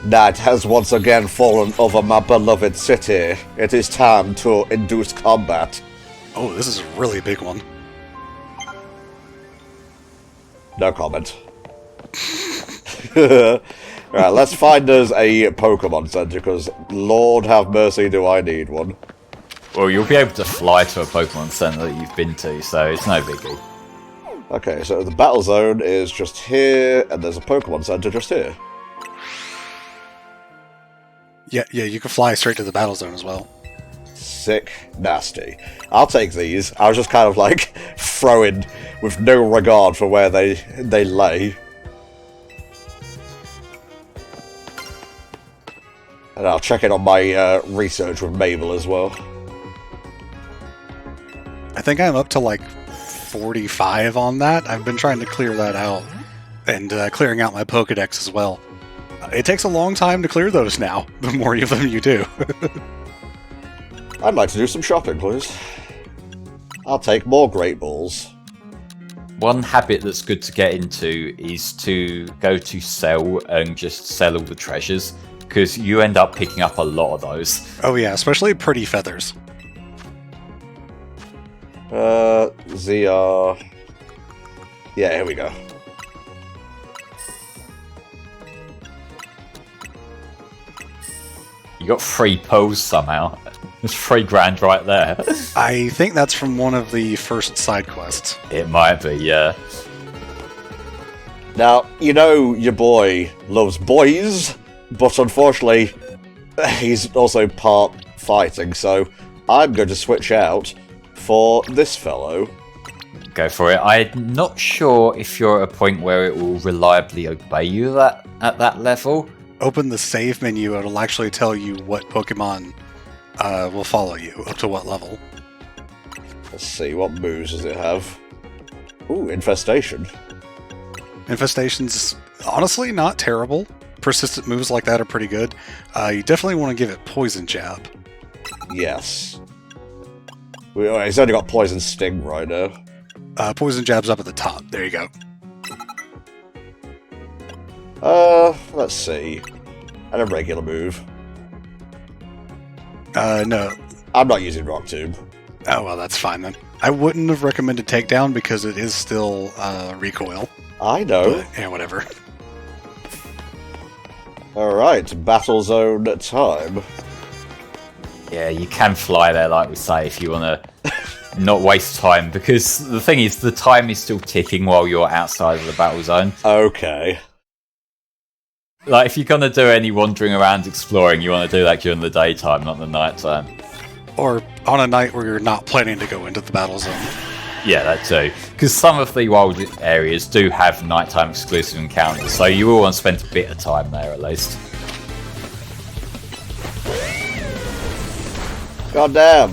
Night has once again fallen over my beloved city. It is time to induce combat. Oh, this is a really big one. No comment. Right, let's find us a Pokemon Center, because Lord have mercy, do I need one. Well, you'll be able to fly to a Pokemon Center that you've been to, so it's no biggie. Okay, so the battle zone is just here, and there's a Pokemon Center just here. Yeah, you can fly straight to the battle zone as well. Sick, nasty. I'll take these. I was just kind of like throwing with no regard for where they lay. And I'll check in on my research with Mabel as well. I think I'm up to like 45 on that. I've been trying to clear that out and clearing out my Pokedex as well. It takes a long time to clear those now, the more of them you do. I'd like to do some shopping, please. I'll take more Great Balls. One habit that's good to get into is to go to sell and just sell all the treasures, because you end up picking up a lot of those. Oh yeah, especially pretty feathers. ZR... Yeah, here we go. You got 3 pearls somehow. There's 3 grand right there. I think that's from one of the first side quests. It might be, yeah. Now, you know your boy loves boys, but unfortunately, he's also part fighting, so I'm going to switch out for this fellow. Go for it. I'm not sure if you're at a point where it will reliably obey you at that level. Open the save menu, it'll actually tell you what Pokemon will follow you, up to what level. Let's see, what moves does it have? Ooh, Infestation. Infestation's honestly not terrible. Persistent moves like that are pretty good. You definitely want to give it Poison Jab. Yes. He's only got Poison Sting right now. Poison Jab's up at the top. There you go. Let's see. And a regular move. No. I'm not using Rock Tomb. Oh, well, that's fine then. I wouldn't have recommended Takedown because it is still recoil. I know. But, yeah, whatever. Alright, Battle Zone time. Yeah, you can fly there, like we say, if you want to not waste time, because the thing is, the time is still ticking while you're outside of the battle zone. Okay. Like, if you're going to do any wandering around exploring, you want to do that during the daytime, not the nighttime. Or on a night where you're not planning to go into the battle zone. Yeah, that too. Because some of the wild areas do have nighttime exclusive encounters, so you will want to spend a bit of time there at least. God damn.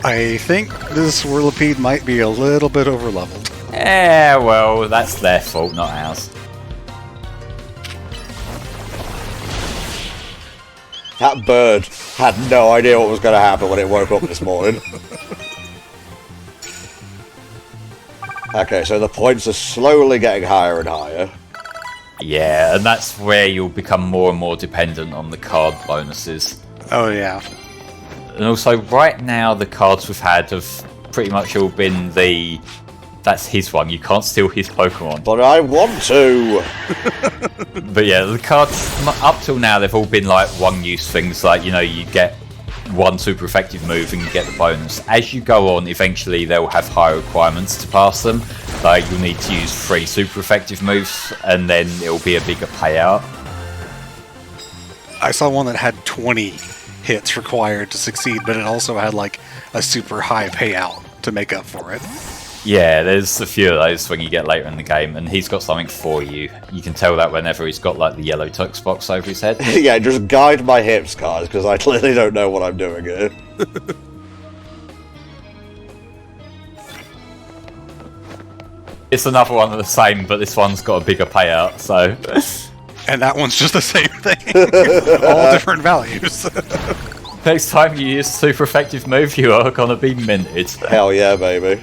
I think this Whirlipede might be a little bit overleveled. Yeah, well, that's their fault, not ours. That bird had no idea what was going to happen when it woke up this morning. Okay, so the points are slowly getting higher and higher. Yeah, and that's where you'll become more and more dependent on the card bonuses. Oh, yeah. And also, right now, the cards we've had have pretty much all been the... That's his one, you can't steal his Pokemon. But I want to! But yeah, the cards, up till now, they've all been like one-use things, like, you know, you get one super effective move and you get the bonus. As you go on, eventually they'll have higher requirements to pass them. Like, you'll need to use 3 super effective moves, and then it'll be a bigger payout. I saw one that had 20 hits required to succeed, but it also had like a super high payout to make up for it. Yeah, there's a few of those when you get later in the game, and he's got something for you. You can tell that whenever he's got like the yellow text box over his head. Yeah, just guide my hips, guys, because I clearly don't know what I'm doing here. It's another one of the same, but this one's got a bigger payout, so... And that one's just the same thing. All different values. Next time you use a super effective move, you are gonna be minted. Hell yeah, baby.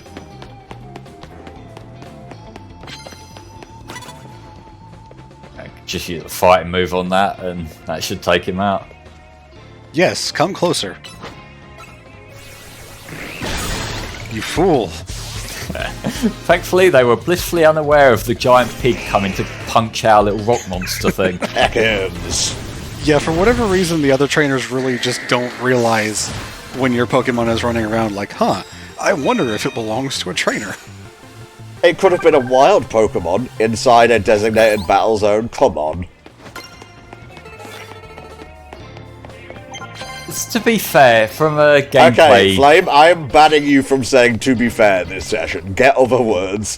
just use a fighting move on that, and that should take him out. Yes, come closer. You fool. Thankfully, they were blissfully unaware of the giant pig coming to punch our little rock monster thing. Heckins. Yeah, for whatever reason, the other trainers really just don't realize when your Pokemon is running around like, huh, I wonder if it belongs to a trainer. It could have been a wild Pokemon inside a designated battle zone. Come on. To be fair, from a gameplay... Okay, Flame, I am banning you from saying "to be fair" this session. Get other words.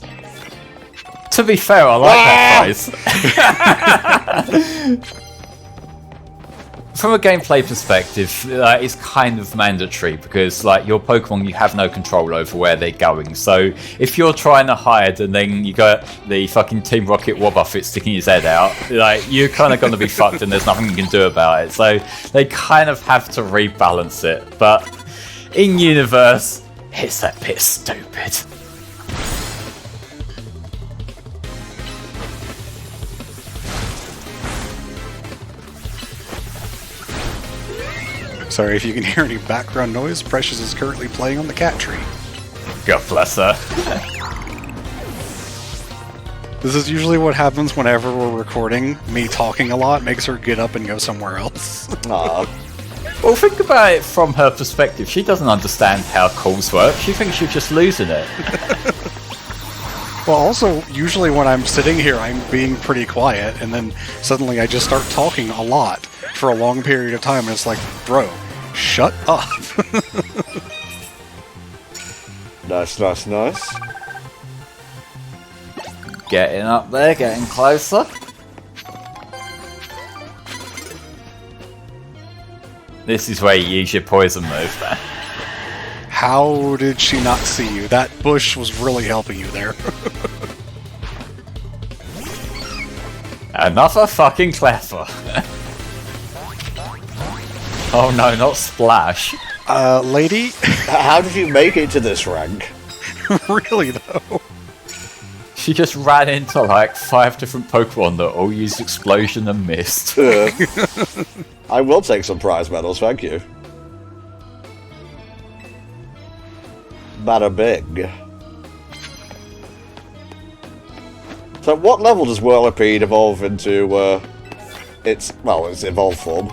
To be fair, I like that phrase. From a gameplay perspective, it's kind of mandatory because, like, your Pokemon, you have no control over where they're going. So if you're trying to hide and then you got the fucking Team Rocket Wobbuffet sticking his head out, like, you're kind of going to be fucked and there's nothing you can do about it. So they kind of have to rebalance it. But in universe, it's a bit stupid. Sorry if you can hear any background noise. Precious is currently playing on the cat tree. God bless her. This is usually what happens whenever we're recording. Me talking a lot makes her get up and go somewhere else. Aw. Well, think about it from her perspective. She doesn't understand how calls work. She thinks you're just losing it. Well, also, usually when I'm sitting here, I'm being pretty quiet, and then suddenly I just start talking a lot for a long period of time, and it's like, bro, shut up. Nice, nice, nice. Getting up there, getting closer. This is where you use your poison move there. How did she not see you? That bush was really helping you there. Another fucking clever. Oh no, not Splash. Lady? How did you make it to this rank? Really, though? She just ran into like 5 different Pokemon that all used Explosion and missed. I will take some prize medals, thank you. Bada big. So what level does Whirlipede evolve into its evolved form?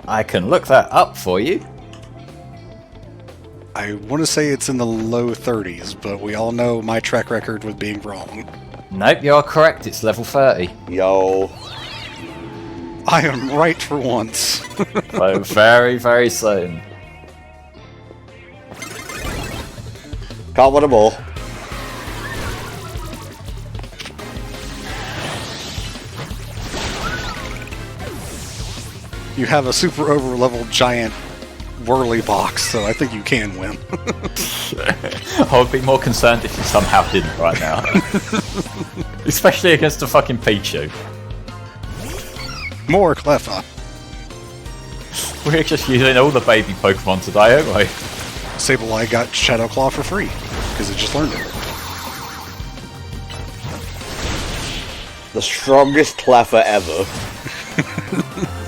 I can look that up for you. I want to say it's in the low 30s, but we all know my track record with being wrong. Nope, you're correct. It's level 30. Yo. I am right for once. So very, very soon. Can't win them all. You have a super over-leveled giant whirly box, so I think you can win. I would be more concerned if you somehow didn't right now. Especially against a fucking Pichu. More clever. We're just using all the baby Pokemon today, aren't we? Sableye got Shadow Claw for free, because it just learned it. The strongest Cleffa ever.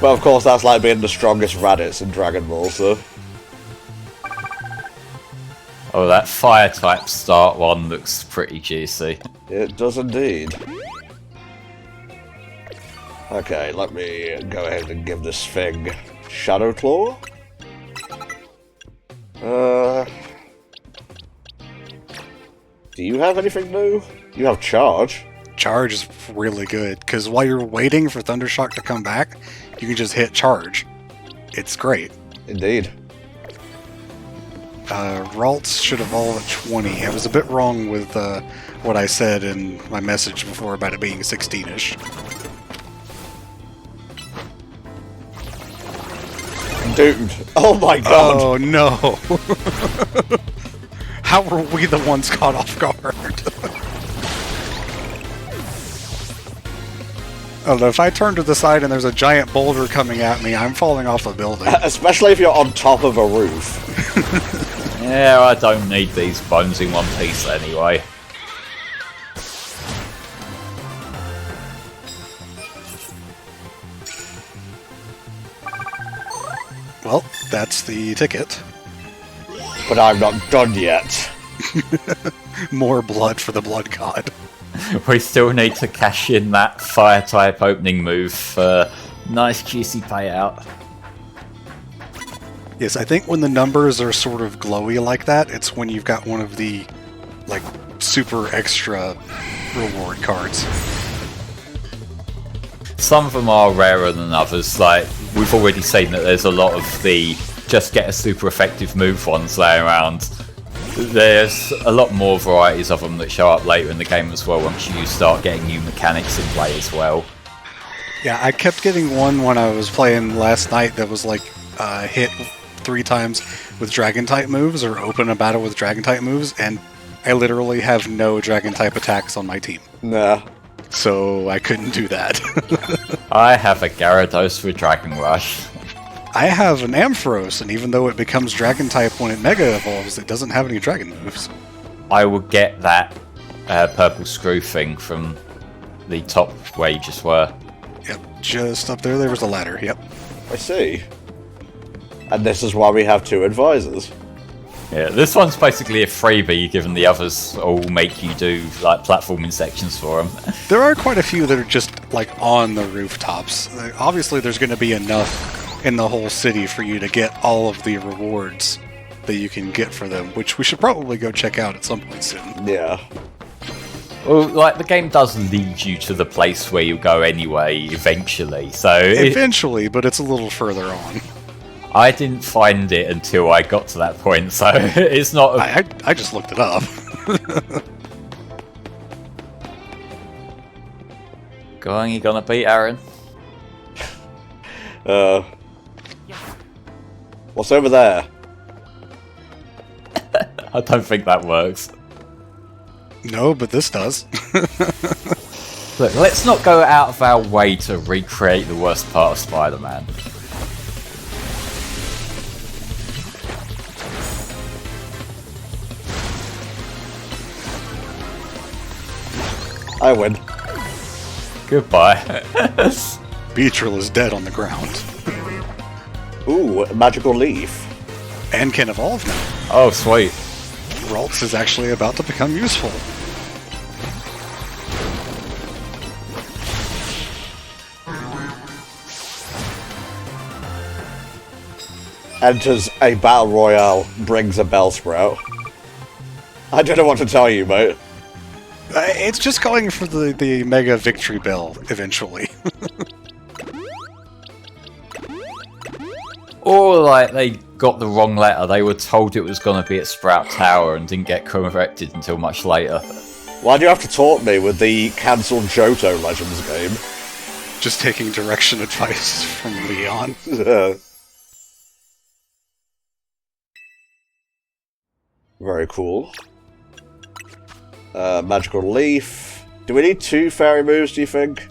Well, of course, that's like being the strongest Raditz in Dragon Ball, so... Oh, that Fire-type start one looks pretty juicy. It does indeed. Okay, let me go ahead and give this thing Shadow Claw. Do you have anything new? You have Charge. Charge is really good, because while you're waiting for Thundershock to come back, you can just hit Charge. It's great. Indeed. Ralts should evolve at 20. I was a bit wrong with what I said in my message before about it being 16-ish. Dude. Oh my god. Oh no. How were we the ones caught off guard? I don't know, if I turn to the side and there's a giant boulder coming at me, I'm falling off a building. Especially if you're on top of a roof. Yeah, I don't need these bones in one piece anyway. Well, that's the ticket. But I'm not done yet. More blood for the blood god. We still need to cash in that fire type opening move for nice juicy payout. Yes, I think when the numbers are sort of glowy like that, it's when you've got one of the, like, super extra reward cards. Some of them are rarer than others. Like, we've already seen that there's a lot of the just get a super effective move ones laying around. There's a lot more varieties of them that show up later in the game as well once you start getting new mechanics in play as well. Yeah, I kept getting one when I was playing last night that was like hit 3 times with dragon type moves or open a battle with dragon type moves, and I literally have no dragon type attacks on my team. Nah. So I couldn't do that. I have a Gyarados for Dragon Rush. I have an Ampharos, and even though it becomes dragon type when it mega evolves, it doesn't have any dragon moves. I will get that purple screw thing from the top where you just were. Yep, just up there was a ladder, yep. I see. And this is why we have 2 advisors. Yeah, this one's basically a freebie, given the others all make you do like platforming sections for them. There are quite a few that are just like on the rooftops. Obviously, there's going to be enough in the whole city for you to get all of the rewards that you can get for them, which we should probably go check out at some point soon. Yeah. Well, like, the game does lead you to the place where you go anyway, eventually, so... Eventually, but it's a little further on. I didn't find it until I got to that point, so it's not... I just looked it up. Go on, you gonna beat Aaron? What's over there? I don't think that works. No, but this does. Look, let's not go out of our way to recreate the worst part of Spider-Man. I win. Goodbye. Beatrill is dead on the ground. Ooh, a magical leaf. And can evolve now. Oh, sweet. Ralts is actually about to become useful. Enters a battle royale, brings a Bellsprout. I don't know what to tell you, mate. It's just going for the Mega Victory Bell, eventually. Or, like, they got the wrong letter. They were told it was going to be at Sprout Tower and didn't get corrected until much later. Why do you have to taunt me with the cancelled Johto Legends game? Just taking direction advice from Leon. Very cool. Magical leaf. Do we need 2 fairy moves, do you think?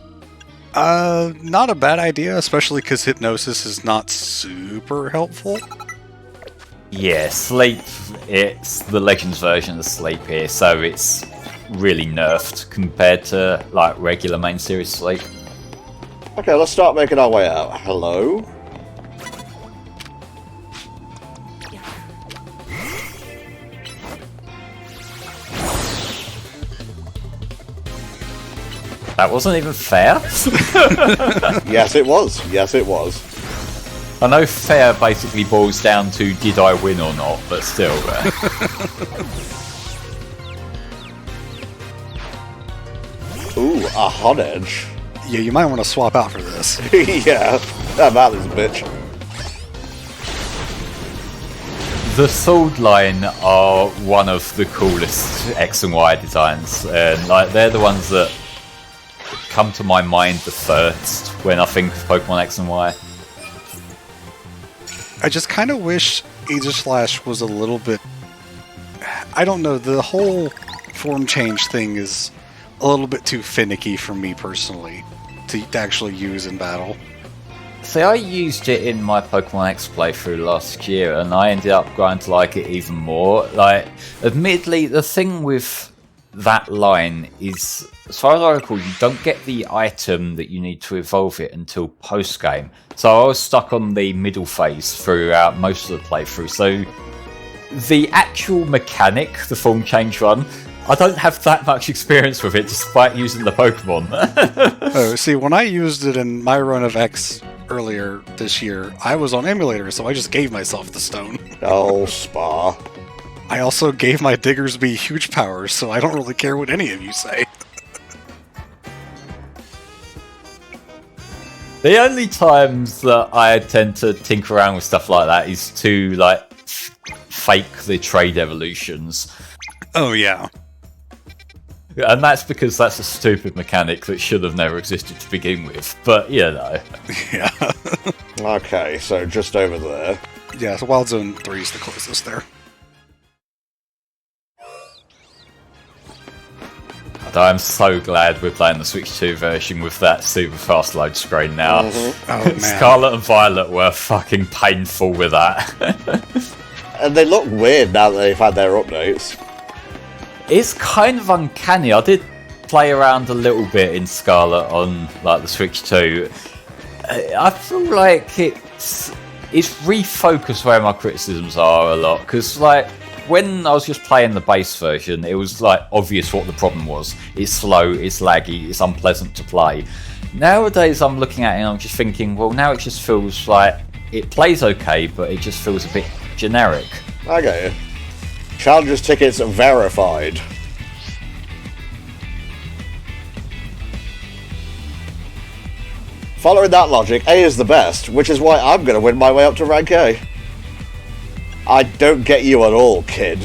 Not a bad idea, especially because Hypnosis is not super helpful. Yeah, Sleep, it's the Legends version of Sleep here, so it's really nerfed compared to, like, regular main series Sleep. Okay, let's start making our way out. Hello? That wasn't even fair. Yes, it was. Yes, it was. I know fair basically boils down to did I win or not, but still. Ooh, a hot edge. Yeah, you might want to swap out for this. Yeah, that matters, bitch. The sword line are one of the coolest X and Y designs, and like they're the ones that come to my mind the first when I think of Pokemon X and Y. I just kind of wish Aegislash was a little bit... I don't know, the whole form change thing is a little bit too finicky for me personally to actually use in battle. See, I used it in my Pokemon X playthrough last year, and I ended up growing to like it even more. Like, admittedly, the thing with that line is, as far as I recall, you don't get the item that you need to evolve it until post-game. So I was stuck on the middle phase throughout most of the playthrough. So the actual mechanic, the form change run, I don't have that much experience with it despite using the Pokemon. Oh, see, when I used it in my run of X earlier this year, I was on emulator, so I just gave myself the stone. Oh, Spar. I also gave my Diggersby huge powers, so I don't really care what any of you say. The only times that I tend to tinker around with stuff like that is to, like, fake the trade evolutions. Oh, yeah. And that's because that's a stupid mechanic that should have never existed to begin with. But, you know. Yeah. Okay, so just over there. Yeah, so Wild Zone 3 is the closest there. I'm so glad we're playing the Switch 2 version with that super fast load screen now. Mm-hmm. Oh, man. Scarlet and Violet were fucking painful with that. And they look weird now that they've had their updates. It's kind of uncanny. I did play around a little bit in Scarlet on like the Switch 2. I feel like it's refocused where my criticisms are a lot, because like when I was just playing the base version, it was like obvious what the problem was. It's slow, it's laggy, it's unpleasant to play. Nowadays I'm looking at it and I'm just thinking, well, now it just feels like it plays okay, but it just feels a bit generic. I get you. Challengers tickets verified. Following that logic, A is the best, which is why I'm going to win my way up to rank A. I don't get you at all, kid.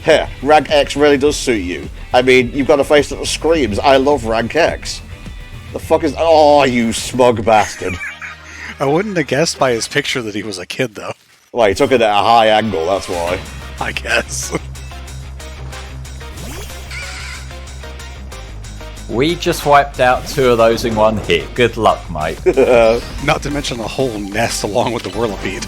Here, rank X really does suit you. I mean, you've got a face that screams, I love rank X. The fuck is... Oh, you smug bastard. I wouldn't have guessed by his picture that he was a kid, though. Well, he took it at a high angle, that's why. I guess. We just wiped out 2 of those in one hit. Good luck, mate. Not to mention a whole nest along with the Whirlipede.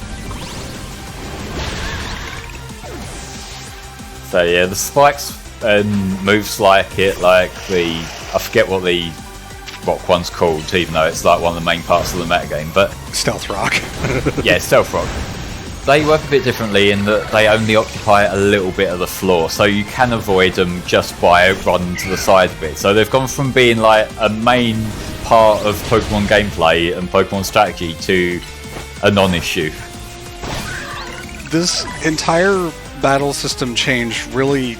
So yeah, the spikes and moves like it, like the... I forget what one's called, even though it's like one of the main parts of the metagame, but... Stealth Rock. Yeah, Stealth Rock. They work a bit differently in that they only occupy a little bit of the floor, so you can avoid them just by running to the side a bit. So they've gone from being like a main part of Pokemon gameplay and Pokemon strategy to a non-issue. This entire battle system change really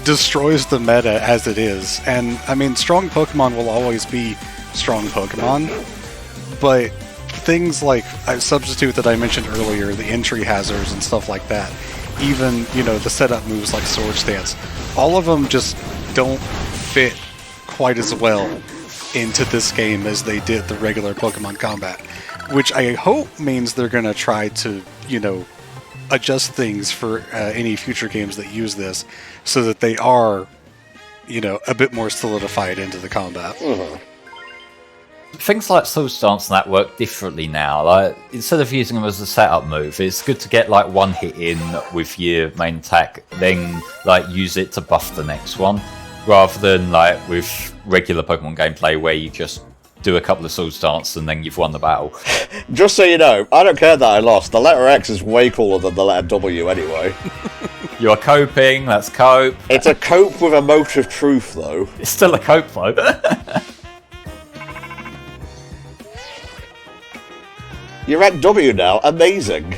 destroys the meta as it is. And, I mean, strong Pokemon will always be strong Pokemon, but things like a substitute that I mentioned earlier, the entry hazards and stuff like that, even, you know, the setup moves like Sword Stance, all of them just don't fit quite as well into this game as they did the regular Pokemon combat, which I hope means they're going to try to, you know, adjust things for any future games that use this so that they are, you know, a bit more solidified into the combat. Mm-hmm. Things like Sword Stance and that work differently now. Like, instead of using them as a setup move, it's good to get like one hit in with your main attack, then like use it to buff the next one, rather than like with regular Pokemon gameplay where you just do a couple of Sword Stance and then you've won the battle. Just so you know, I don't care that I lost. The letter X is way cooler than the letter W anyway. You are coping, that's cope. It's a cope with a motive truth, though. It's still a cope, though. You're at W now, amazing.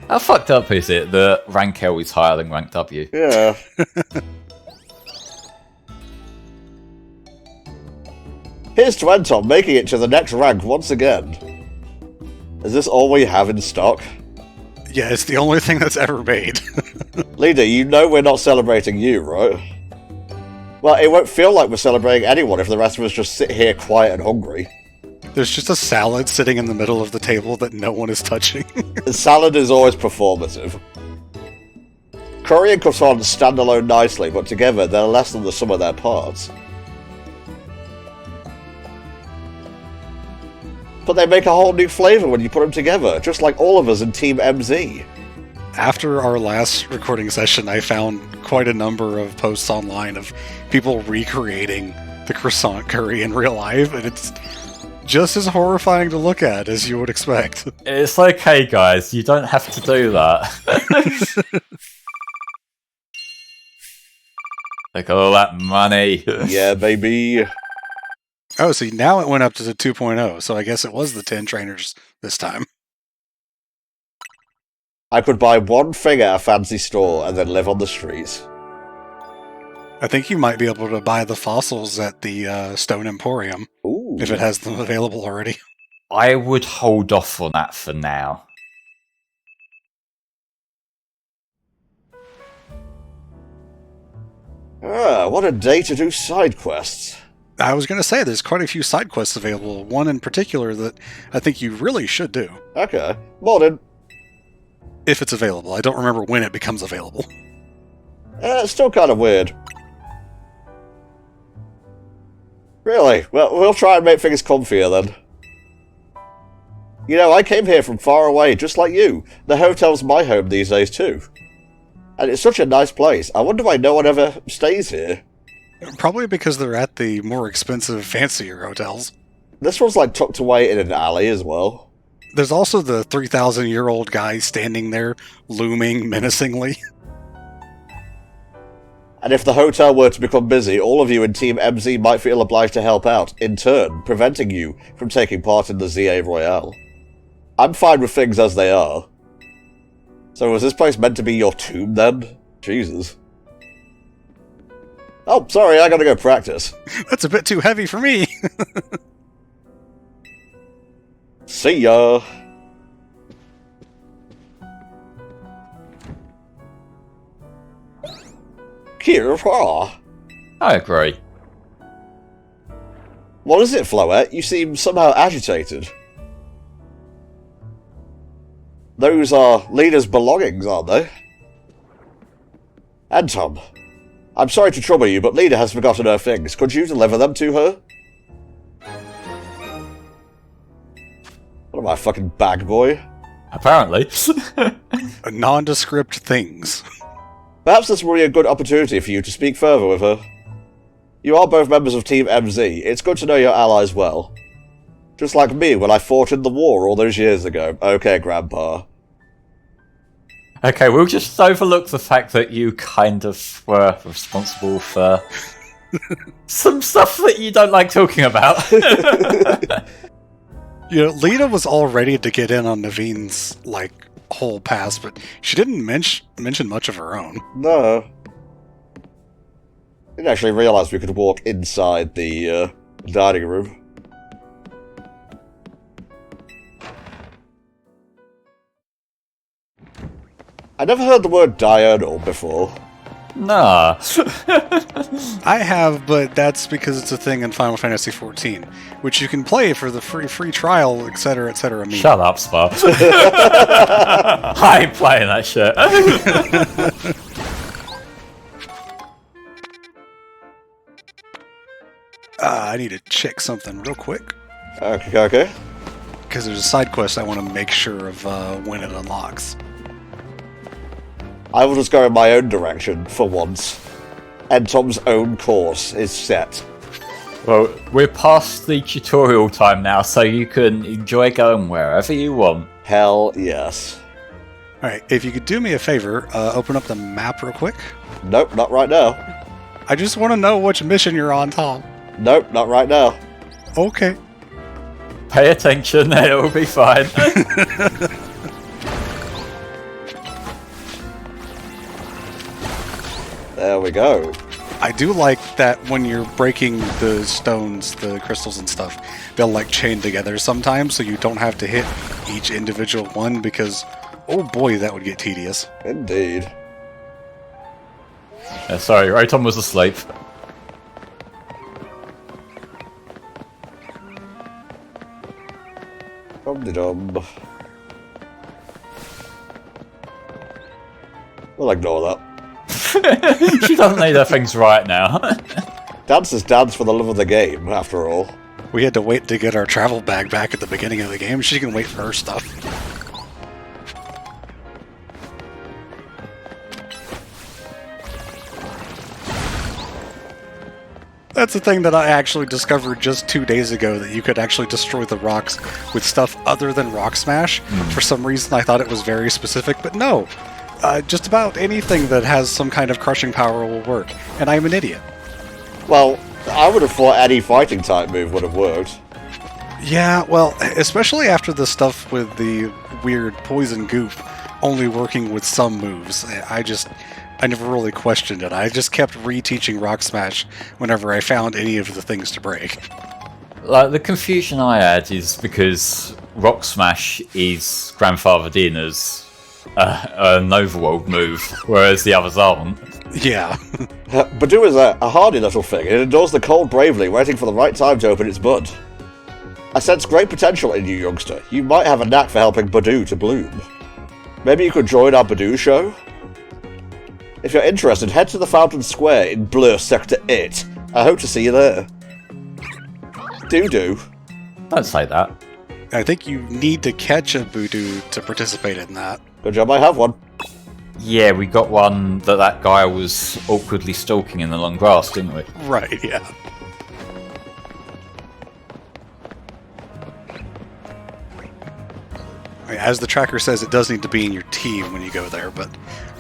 How fucked up is it that rank L is higher than rank W? Yeah. Here's to NTom making it to the next rank once again. Is this all we have in stock? Yeah, it's the only thing that's ever made. Leader, you know we're not celebrating you, right? Well, it won't feel like we're celebrating anyone if the rest of us just sit here quiet and hungry. There's just a salad sitting in the middle of the table that no one is touching. The salad is always performative. Curry and croissants stand alone nicely, but together they're less than the sum of their parts. But they make a whole new flavour when you put them together, just like all of us in Team MZ. After our last recording session, I found quite a number of posts online of people recreating the croissant curry in real life, and it's just as horrifying to look at as you would expect. It's okay, guys. You don't have to do that. Look at all that money. Yeah, baby. Oh, see, now it went up to the 2.0, so I guess it was the 10 trainers this time. I could buy one thing at a fancy store and then live on the streets. I think you might be able to buy the fossils at the Stone Emporium, Ooh. if it has them available already. I would hold off on that for now. Ah, what a day to do side quests. I was going to say, there's quite a few side quests available, one in particular that I think you really should do. Okay. Morning. If it's available. I don't remember when it becomes available. It's still kind of weird. Really? Well, we'll try and make things comfier then. You know, I came here from far away, just like you. The hotel's my home these days too. And it's such a nice place. I wonder why no one ever stays here. Probably because they're at the more expensive, fancier hotels. This one's like tucked away in an alley as well. There's also the 3,000-year-old guy standing there, looming menacingly. And if the hotel were to become busy, all of you in Team MZ might feel obliged to help out, in turn, preventing you from taking part in the ZA Royale. I'm fine with things as they are. So was this place meant to be your tomb then? Jesus. Oh, sorry, I gotta go practice. That's a bit too heavy for me. See ya! Kira. I agree. What is it, Floette? You seem somehow agitated. Those are Lena's belongings, aren't they? NTom, I'm sorry to trouble you, but Lena has forgotten her things. Could you deliver them to her? What am I, fucking bag boy? Apparently. Nondescript things. Perhaps this will be a good opportunity for you to speak further with her. You are both members of Team MZ. It's good to know your allies well. Just like me when I fought in the war all those years ago. Okay, Grandpa. Okay, we'll just overlook the fact that you kind of were responsible for some stuff that you don't like talking about. You know, Lena was all ready to get in on Naveen's, whole past, but she didn't mention much of her own. No. Didn't actually realise we could walk inside the dining room. I never heard the word diurnal before. Nah. I have, but that's because it's a thing in Final Fantasy XIV, which you can play for the free trial, etc., etc. Shut up, Spar. I ain't playing that shit. I need to check something real quick. Okay. Because there's a side quest I want to make sure of when it unlocks. I will just go in my own direction, for once. NTom's own course is set. Well, we're past the tutorial time now, so you can enjoy going wherever you want. Hell yes. Alright, if you could do me a favor, open up the map real quick. Nope, not right now. I just want to know which mission you're on, Tom. Nope, not right now. Okay. Pay attention, it'll be fine. There we go. I do like that when you're breaking the stones, the crystals and stuff, they'll chain together sometimes, so you don't have to hit each individual one, because, oh boy, that would get tedious. Indeed. Sorry, Rotom was asleep. Dum-de-dum. We'll ignore that. She doesn't need her things right now. Dance is dance for the love of the game, after all. We had to wait to get our travel bag back at the beginning of the game. She can wait for her stuff. That's the thing that I actually discovered just 2 days ago, that you could actually destroy the rocks with stuff other than Rock Smash. For some reason, I thought it was very specific, but no. Just about anything that has some kind of crushing power will work, and I'm an idiot. Well, I would have thought any fighting type move would have worked. Yeah, well, especially after the stuff with the weird poison goop only working with some moves. I never really questioned it. I just kept reteaching Rock Smash whenever I found any of the things to break. Like, the confusion I had is because Rock Smash is grandfathered in as an overworld move, whereas the others aren't. Yeah. Budew is a hardy little thing. It endures the cold bravely, waiting for the right time to open its bud. I sense great potential in you, youngster. You might have a knack for helping Budew to bloom. Maybe you could join our Budew show? If you're interested, head to the Fountain Square in Blur Sector 8. I hope to see you there. Do. Don't say that. I think you need to catch a Budew to participate in that. Good job I have one. Yeah, we got one that guy was awkwardly stalking in the long grass, didn't we? Right, yeah. As the tracker says, it does need to be in your team when you go there, but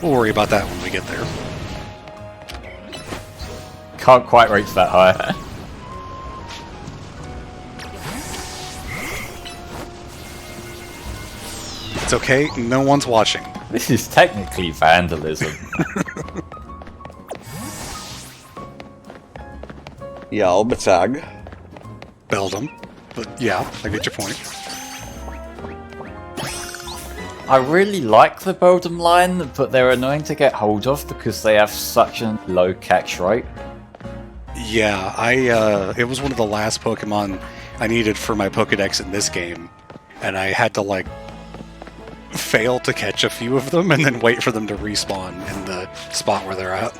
we'll worry about that when we get there. Can't quite reach that high. It's okay, no one's watching. This is technically vandalism. Yo, Matag. Beldum. But yeah, I get your point. I really like the Beldum line, but they're annoying to get hold of because they have such a low catch rate. Yeah, it was one of the last Pokemon I needed for my Pokédex in this game, and I had to, fail to catch a few of them and then wait for them to respawn in the spot where they're at.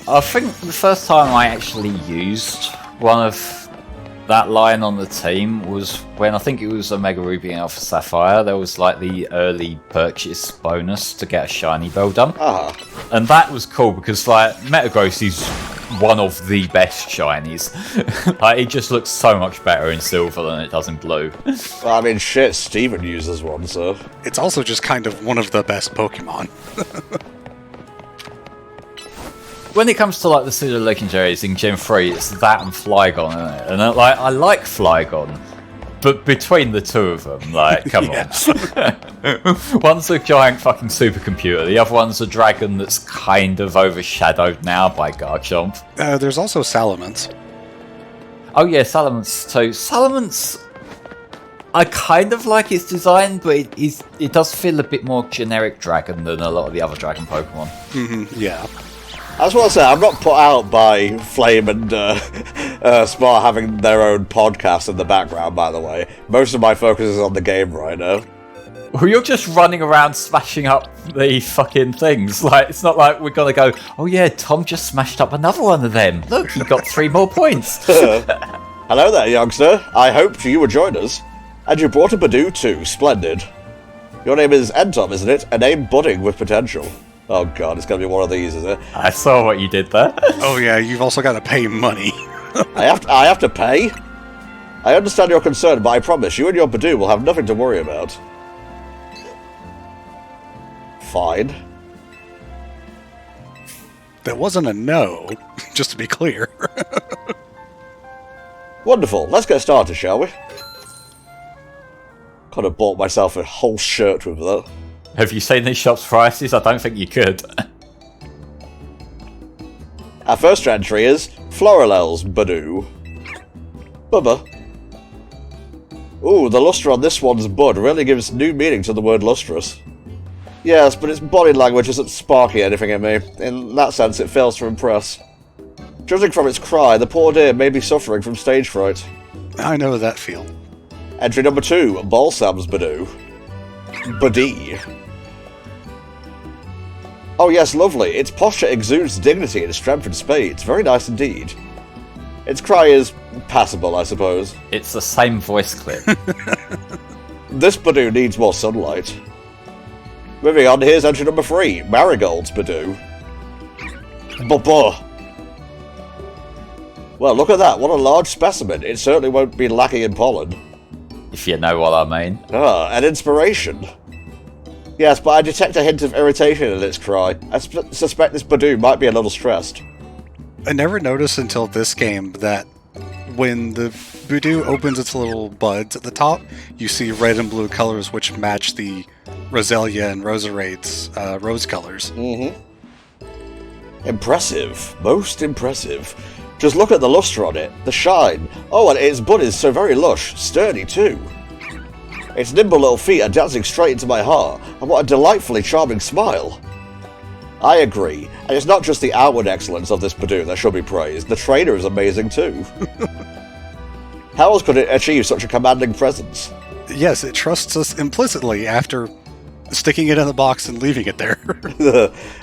I think the first time I actually used one of that line on the team was when I think it was Omega Ruby and Alpha Sapphire. There was the early purchase bonus to get a shiny Beldum. And that was cool because Metagross is one of the best shinies. It just looks so much better in silver than it does in blue. Well, I mean, shit, Steven uses one, so... It's also just kind of one of the best Pokemon. When it comes to the pseudo legendaries in Gen 3, it's that and Flygon, isn't it? And I like Flygon, but between the two of them, come on. One's a giant fucking supercomputer, the other one's a dragon that's kind of overshadowed now by Garchomp. There's also Salamence. Oh yeah, Salamence too. Salamence, I kind of like its design, but it does feel a bit more generic dragon than a lot of the other dragon Pokemon. Mm-hmm, yeah. I just want to say, I'm not put out by Flame and Spar having their own podcast in the background, by the way. Most of my focus is on the game right now. Well, you're just running around smashing up the fucking things. It's not like we're gonna go, oh yeah, Tom just smashed up another one of them. Look, he got 3 more points. Hello there, youngster. I hoped you would join us. And you brought a Budew too. Splendid. Your name is NTom, isn't it? A name budding with potential. Oh god, it's gonna be one of these, is it? I saw what you did there. Oh yeah, you've also got to pay money. I have to pay? I understand your concern, but I promise you and your Budew will have nothing to worry about. Fine. That wasn't a no, just to be clear. Wonderful, let's get started, shall we? Could have bought myself a whole shirt with that. Have you seen these shops' prices? I don't think you could. Our first entry is Floralel's Budew. Bubba. Ooh, the luster on this one's bud really gives new meaning to the word lustrous. Yes, but its body language isn't sparking anything in me. In that sense, it fails to impress. Judging from its cry, the poor dear may be suffering from stage fright. I know that feel. Entry number 2, Balsam's Budew. Budee. Oh yes, lovely. Its posture exudes dignity and strength in spades. Very nice indeed. Its cry is passable, I suppose. It's the same voice clip. This Budew needs more sunlight. Moving on, here's entry number 3, Marigold's Budew. Bubba. Well, look at that. What a large specimen. It certainly won't be lacking in pollen. If you know what I mean. Ah, an inspiration. Yes, but I detect a hint of irritation in its cry. I suspect this Budew might be a little stressed. I never noticed until this game that when the Budew opens its little buds at the top, you see red and blue colors which match the Roselia and Roserade's rose colors. Mm-hmm. Impressive. Most impressive. Just look at the luster on it, the shine. Oh, and its bud is so very lush, sturdy too. Its nimble little feet are dancing straight into my heart, and what a delightfully charming smile. I agree, and it's not just the outward excellence of this Budew that should be praised, the trainer is amazing too. How else could it achieve such a commanding presence? Yes, it trusts us implicitly after sticking it in the box and leaving it there.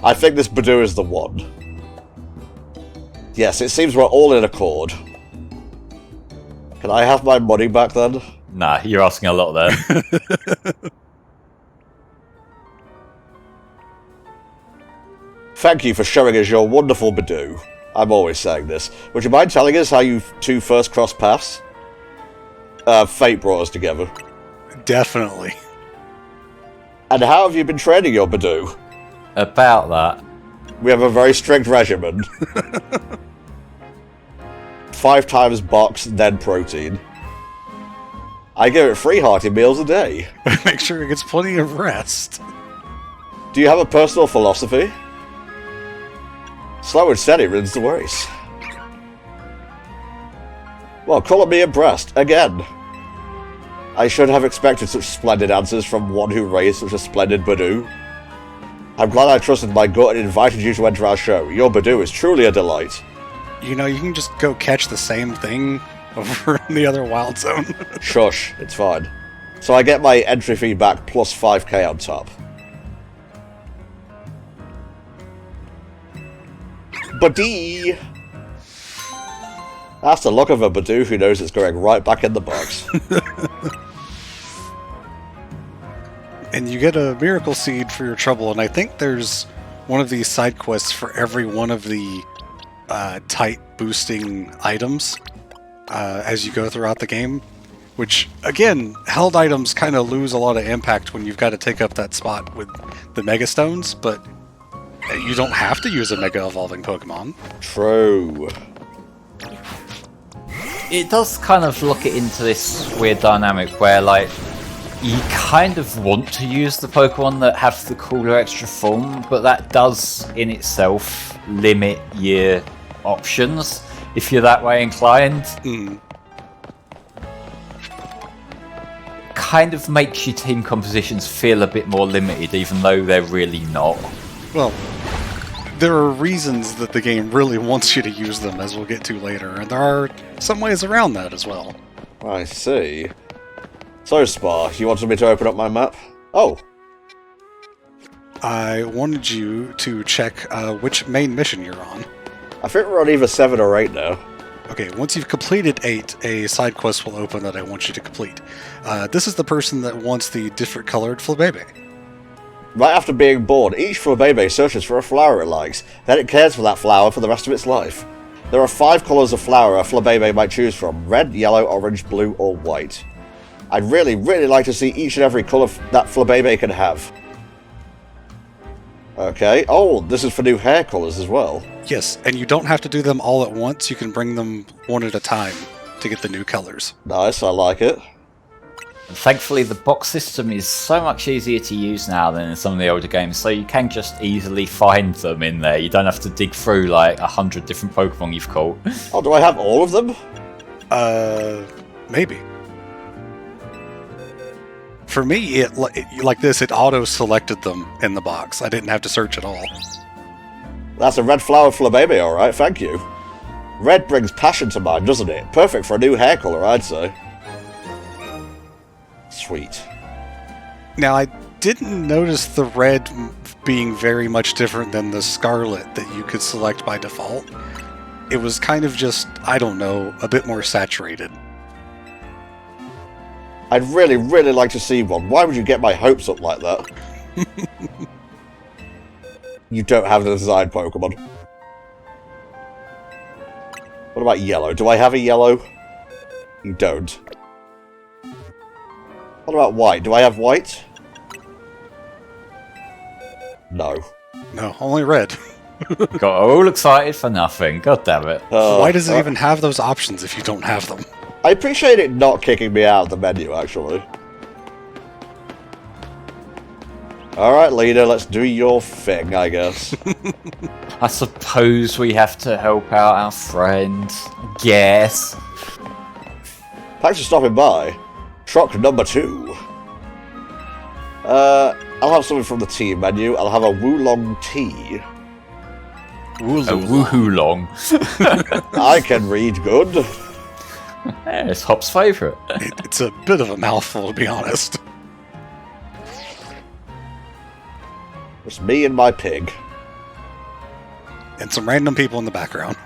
I think this Budew is the one. Yes, it seems we're all in accord. Can I have my money back then? Nah, you're asking a lot there. Thank you for showing us your wonderful Budew. I'm always saying this. Would you mind telling us how you two first crossed paths? Fate brought us together. Definitely. And how have you been training your Budew? About that. We have a very strict regimen. 5 times box, then protein. I give it 3 hearty meals a day. Make sure it gets plenty of rest. Do you have a personal philosophy? Slow and steady wins the race. Well, colour me impressed, again. I should have expected such splendid answers from one who raised such a splendid Budew. I'm glad I trusted my gut and invited you to enter our show. Your Budew is truly a delight. You know, you can just go catch the same thing over in the other wild zone. Shush, it's fine. So I get my entry fee back plus 5k on top. Buddy! That's the look of a Budew who knows it's going right back in the box. And you get a miracle seed for your trouble, and I think there's one of these side quests for every one of the tight boosting items as you go throughout the game. Which, again, held items kind of lose a lot of impact when you've got to take up that spot with the Mega Stones, but you don't have to use a Mega Evolving Pokemon. True. It does kind of look it into this weird dynamic where, like, you kind of want to use the Pokemon that have the cooler extra form, but that does in itself limit your options if you're that way inclined. Kind of makes your team compositions feel a bit more limited, even though they're really not. Well, there are reasons that the game really wants you to use them, as we'll get to later, and there are some ways around that as well. I see. So, Spar, you wanted me to open up my map? Oh. I wanted you to check which main mission you're on. I think we're on either 7 or 8 now. Okay, once you've completed 8, a side quest will open that I want you to complete. This is the person that wants the different colored Flabebe. Right after being born, each Flabebe searches for a flower it likes, then it cares for that flower for the rest of its life. There are 5 colours of flower a Flabebe might choose from: red, yellow, orange, blue, or white. I'd really, really like to see each and every colour that Flabebe can have. Okay, oh, this is for new hair colours as well. Yes, and you don't have to do them all at once, you can bring them one at a time to get the new colors. Nice, I like it. Thankfully, the box system is so much easier to use now than in some of the older games, so you can just easily find them in there. You don't have to dig through like 100 different Pokemon you've caught. Oh, do I have all of them? Maybe. For me, it like this, it auto-selected them in the box. I didn't have to search at all. That's a red flower Flabebe, alright, thank you. Red brings passion to mind, doesn't it? Perfect for a new hair colour, I'd say. Sweet. Now, I didn't notice the red being very much different than the scarlet that you could select by default. It was kind of just, I don't know, a bit more saturated. I'd really, really like to see one. Why would you get my hopes up like that? You don't have the designed Pokemon. What about yellow? Do I have a yellow? You don't. What about white? Do I have white? No. No, only red. Got all excited for nothing. God damn it. Why does it even have those options if you don't have them? I appreciate it not kicking me out of the menu, actually. Alright, leader, let's do your thing, I guess. I suppose we have to help out our friend. Yes. Thanks for stopping by. Truck number 2. I'll have something from the tea menu. I'll have a Wulong tea. A woohoo-long. I can read good. Yeah, it's Hop's favourite. It's a bit of a mouthful, to be honest. It's me and my pig. And some random people in the background.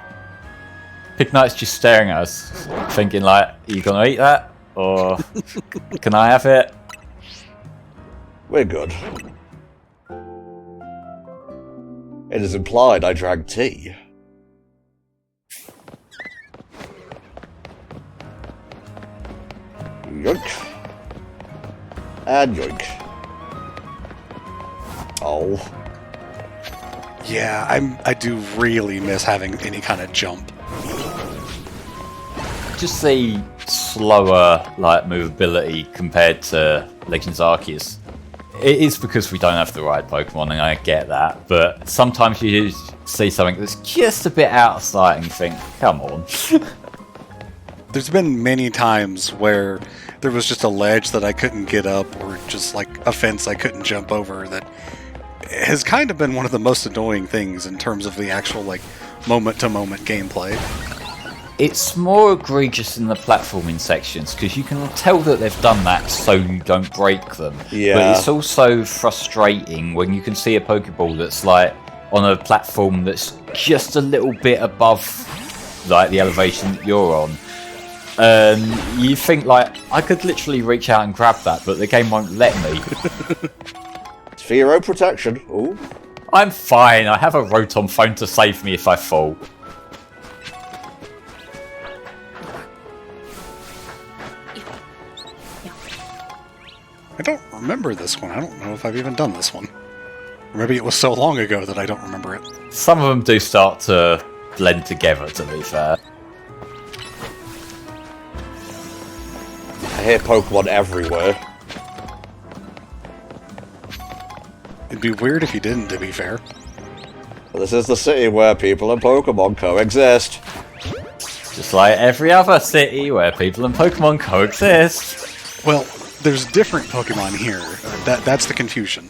Pig Knight's just staring at us, thinking like, are you gonna eat that? Or can I have it? We're good. It is implied I drank tea. Yoink. And yoink. Oh. Yeah, I do really miss having any kind of jump. Just the slower like movability compared to Legends Arceus. It is because we don't have the right Pokemon, and I get that, but sometimes you see something that's just a bit out of sight and you think, come on. There's been many times where there was just a ledge that I couldn't get up, or just like a fence I couldn't jump over, that has kind of been one of the most annoying things in terms of the actual like moment-to-moment gameplay. It's more egregious in the platforming sections, because you can tell that they've done that so you don't break them. Yeah. But it's also frustrating when you can see a Pokeball that's like on a platform that's just a little bit above like the elevation that you're on. You think like, I could literally reach out and grab that, but the game won't let me. It's for your own protection. Ooh. I'm fine, I have a Rotom phone to save me if I fall. I don't remember this one. I don't know if I've even done this one. Or maybe it was so long ago that I don't remember it. Some of them do start to blend together, to be fair. I hear Pokemon everywhere. It'd be weird if you didn't, to be fair. This is the city where people and Pokemon coexist. Just like every other city where people and Pokemon coexist. Well, there's different Pokemon here. That's the confusion.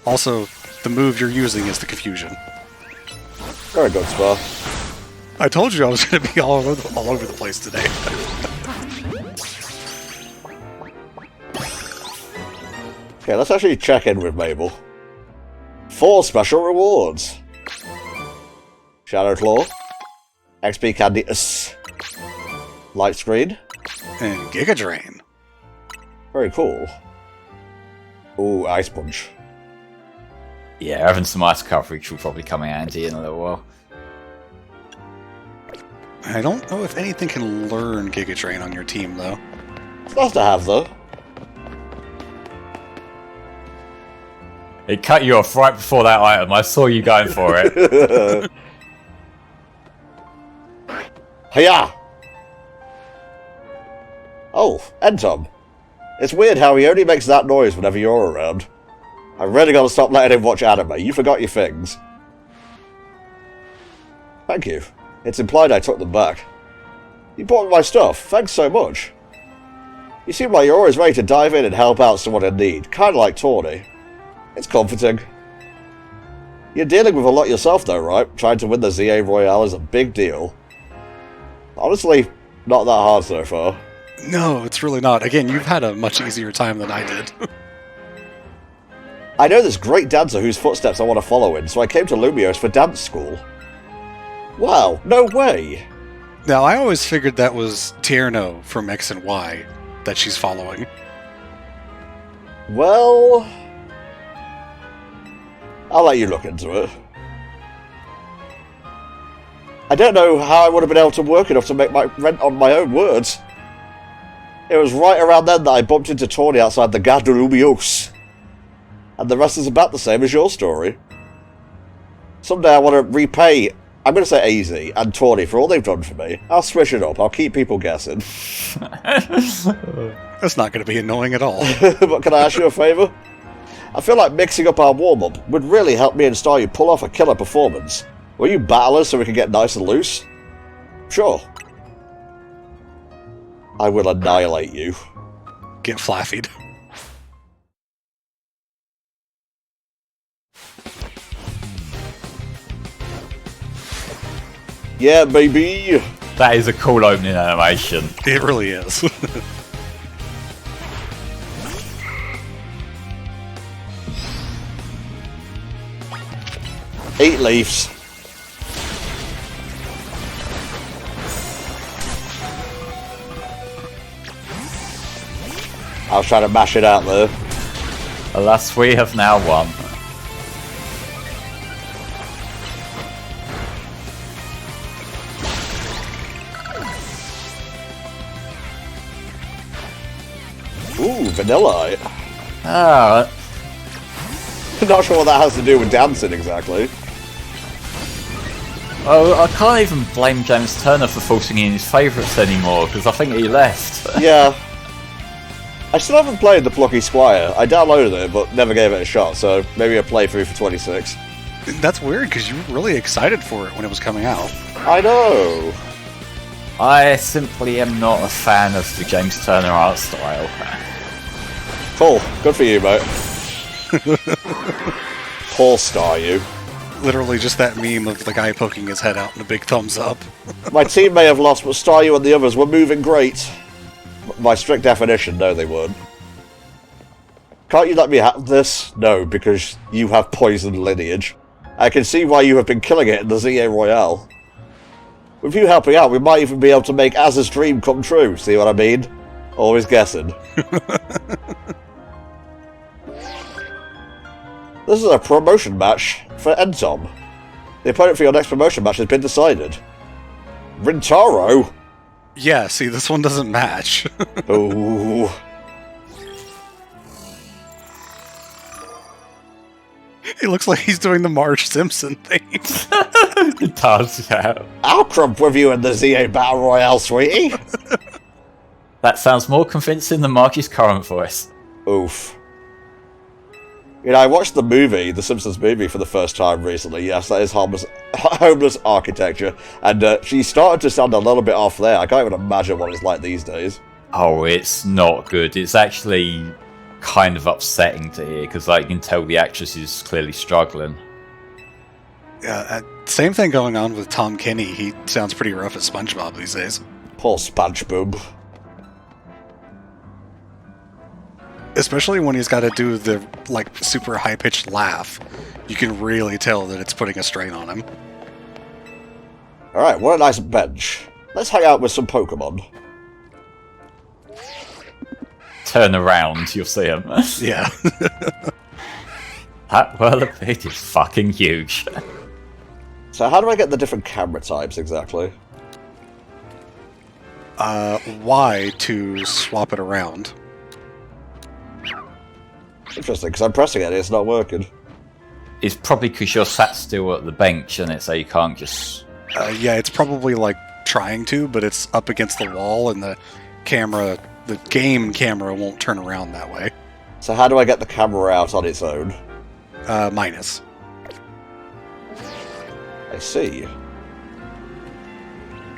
Also, the move you're using is the confusion. Very good, Spar. I told you I was going to be all over the place today. Okay, let's actually check in with Mabel. 4 special rewards. Shadow Claw. XP Candy. Light Screen. And Giga Drain. Very cool. Ooh, Ice Punch. Yeah, having some ice coverage will probably come in handy in a little while. I don't know if anything can learn Giga Drain on your team, though. It's nice to have, though. It cut you off right before that item. I saw you going for it. Hiya! Oh, NTom. It's weird how he only makes that noise whenever you're around. I really gotta stop letting him watch anime. You forgot your things. Thank you. It's implied I took them back. You bought me my stuff. Thanks so much. You seem like you're always ready to dive in and help out someone in need. Kinda like Tawny. It's comforting. You're dealing with a lot yourself though, right? Trying to win the ZA Royale is a big deal. Honestly, not that hard so far. No, it's really not. Again, you've had a much easier time than I did. I know this great dancer whose footsteps I want to follow in, so I came to Lumiose for dance school. Wow, no way! Now, I always figured that was Tierno from X and Y that she's following. Well... I'll let you look into it. I don't know how I would have been able to work enough to make my rent on my own words. It was right around then that I bumped into Tawny outside the Gare de Lumiose. And the rest is about the same as your story. Someday I want to repay, I'm going to say AZ and Tawny for all they've done for me. I'll switch it up, I'll keep people guessing. That's not going to be annoying at all. But can I ask you a favour? I feel like mixing up our warm-up would really help me and Staryu pull off a killer performance. Will you battle us so we can get nice and loose? Sure. I will annihilate you. Get flaffied. Yeah, baby! That is a cool opening animation. It really is. 8 leaves. I was trying to mash it out there. Alas, we have now won. Ooh, vanilla. Ah, Not sure what that has to do with dancing exactly. oh, I can't even blame James Turner for forcing in his favourites anymore, because I think he left. Yeah. I still haven't played the Plucky Squire. I downloaded it, but never gave it a shot, so maybe a playthrough for 26. That's weird, because you were really excited for it when it was coming out. I know. I simply am not a fan of the James Turner art style. Cool. Good for you, mate. Poor Staryu. Literally just that meme of the guy poking his head out and a big thumbs up. My team may have lost, but Staryu and the others were moving great. By strict definition, no they weren't. Can't you let me have this? No, because you have poisoned lineage. I can see why you have been killing it in the ZA Royale. With you helping out, we might even be able to make Az's dream come true, see what I mean? Always guessing. This is a promotion match for NTom. The opponent for your next promotion match has been decided. Rintaro? Yeah, see, this one doesn't match. Ooh. It looks like he's doing the Marge Simpson thing. It does, yeah. I'll crump with you in the ZA Battle Royale, sweetie. That sounds more convincing than Marky's current voice. Oof. You know, I watched the movie, the Simpsons movie, for the first time recently. Yes, that is homeless architecture. And she started to sound a little bit off there. I can't even imagine what it's like these days. Oh, it's not good. It's actually kind of upsetting to hear, because like, you can tell the actress is clearly struggling. Yeah, same thing going on with Tom Kenny. He sounds pretty rough at SpongeBob these days. Poor SpongeBob. Especially when he's got to do the, like, super high-pitched laugh. You can really tell that it's putting a strain on him. Alright, what a nice bench. Let's hang out with some Pokémon. Turn around, you'll see him. Yeah. That whirlipede is fucking huge. So how do I get the different camera types exactly? Y to swap it around. Interesting, because I'm pressing it and it's not working. It's probably because you're sat still at the bench, and so you can't just... Yeah, it's probably, like, trying to, but it's up against the wall, and the game camera won't turn around that way. So how do I get the camera out on its own? Minus. I see.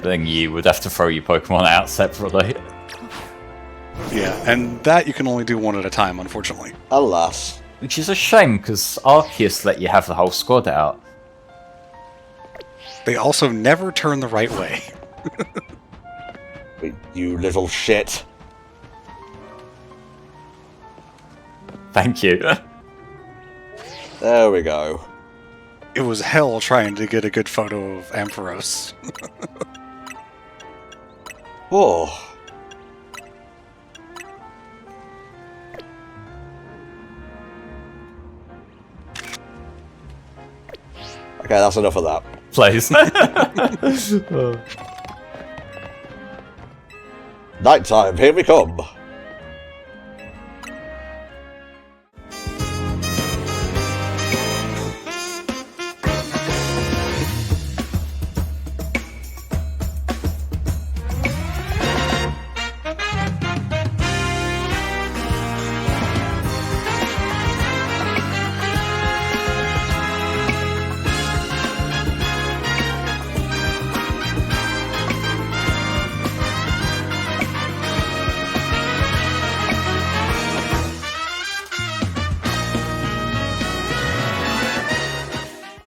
Then you would have to throw your Pokemon out separately. Yeah, and that you can only do one at a time, unfortunately. Alas. Which is a shame, because Arceus let you have the whole squad out. They also never turn the right way. You little shit. Thank you. There we go. It was hell trying to get a good photo of Ampharos. Oh. Okay, that's enough of that. plays. Nighttime, here we come.